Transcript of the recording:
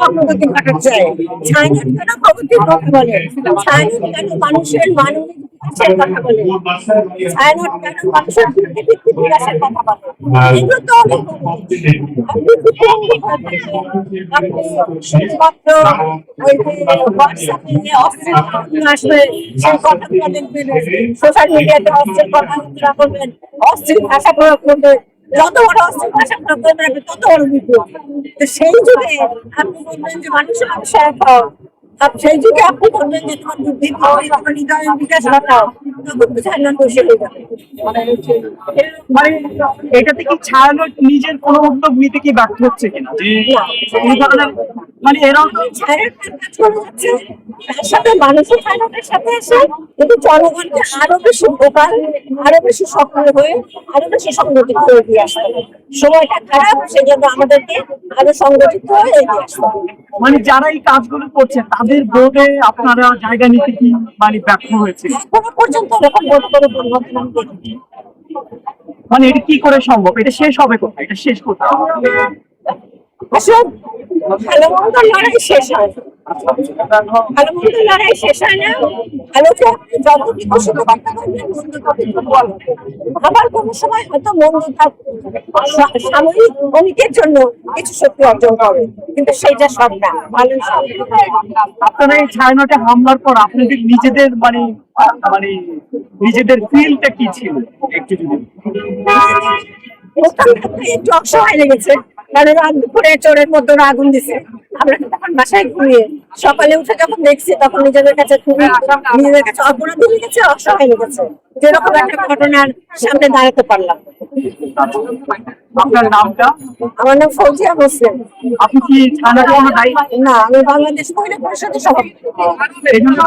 অগ্রগতি ঘটাচ্ছে। ছায়ানট কেন প্রগতির কথা বলে? ছায়ানট কেন মানুষের মানবিক বিকাশের কথা বলে? ছায়ানট কেন মানুষের ভিত্তিক বিকাশের কথা বলে? এগুলো তো অনেক আপনি কি পঙ্গু হয়ে থাকেন? আপনি শুধুমাত্র ওই যে হোয়াটসঅ্যাপে অশ্লীল কথাগুলো আসবে সেই কথাগুলো দেখবেন, সোশ্যাল মিডিয়াতে অশ্লীল কথাবার্তা বলবেন, অশ্লীল ভাষা প্রয়োগ করবেন, যত বড় অস্ত্র ভাষা প্রয়োগ করবেন আপনি তত বড় বিপ্লব। তো সেই যুগে আপনি বলবেন যে মানুষের মানুষে এক হও, সেই যুগে আপনি বলবেন যে তোমার বুদ্ধি পাও, তোমার হৃদয়ের বিকাশ ঘটাও, তখন তো ছায়ানট বসে হয়ে যাবে। মানে এটাতে কি ছায়ানট নিজের কোনো উদ্যোগ নিতে কি ব্যর্থ হচ্ছে কিনা যে এই ধরনের মানে এরাও তো ছায়ানট কাজ করে যাচ্ছে, তার সাথে মানুষের ছায়ানটের সাথে এসে কিন্তু জনগণকে আরো বেশি ভোকাল, আরো বেশি সক্রিয় হয়ে, আরো বেশি সংগঠিত হয়ে দিয়ে আসতে হবে। সময়টা খারাপ, সেই জন্য আমাদেরকে আরো সংগঠিত হয়ে এগিয়ে আসতে হবে। মানে যারা এই কাজগুলো করছে তাদের বোর্ডে আপনারা জায়গা নিতে কি মানে ব্যর্থ হয়েছে? এখনো পর্যন্ত এরকম বড় বড় পরিবর্তন আমি দেখিনি। মানে এটা কি করে সম্ভব? এটা শেষ হবে কোথায়? এটা শেষ করতে হবে। আসলে ভালো মন্দ লড়াই শেষ হয় না। ভালো মন্দ লড়াই শেষ হয় না। ভালোকে আপনি যত বিকশিত করতে পারবেন মন্দ তত দুর্বল হবে। আবার কোনো সময় হয়তো মন্দ তার সাময়িক ক্ষণিকের জন্য কিছু শক্তি অর্জন করে, কিন্তু সেইটা সব না, ভালোই সব। আপনারা এই ছায়ানটে হামলার পর আপনাদের নিজেদের মানে মানে নিজেদের ফিলটা কি ছিল একটু যদি একটু অসহায় লেগেছে, কারণ রাত দুপুরে চোরের মধ্যে ওরা আগুন দিছে। আমরা তো তখন বাসায় ঘুমিয়ে, সকালে উঠে যখন দেখছি তখন নিজেদের কাছে খুবই, নিজেদের কাছে অপরাধী লেগেছে, অসহায় লেগেছে, যেরকম একটা ঘটনার সামনে দাঁড়াতে পারলাম। আপনার নামটা? আমার নাম ফৌজিয়া মুসলিম। আপনি কি ছায়ানটের কোনো দায়ী? না, আমি বাংলাদেশ মহিলা পরিষদের সভাপতি। এই জন্য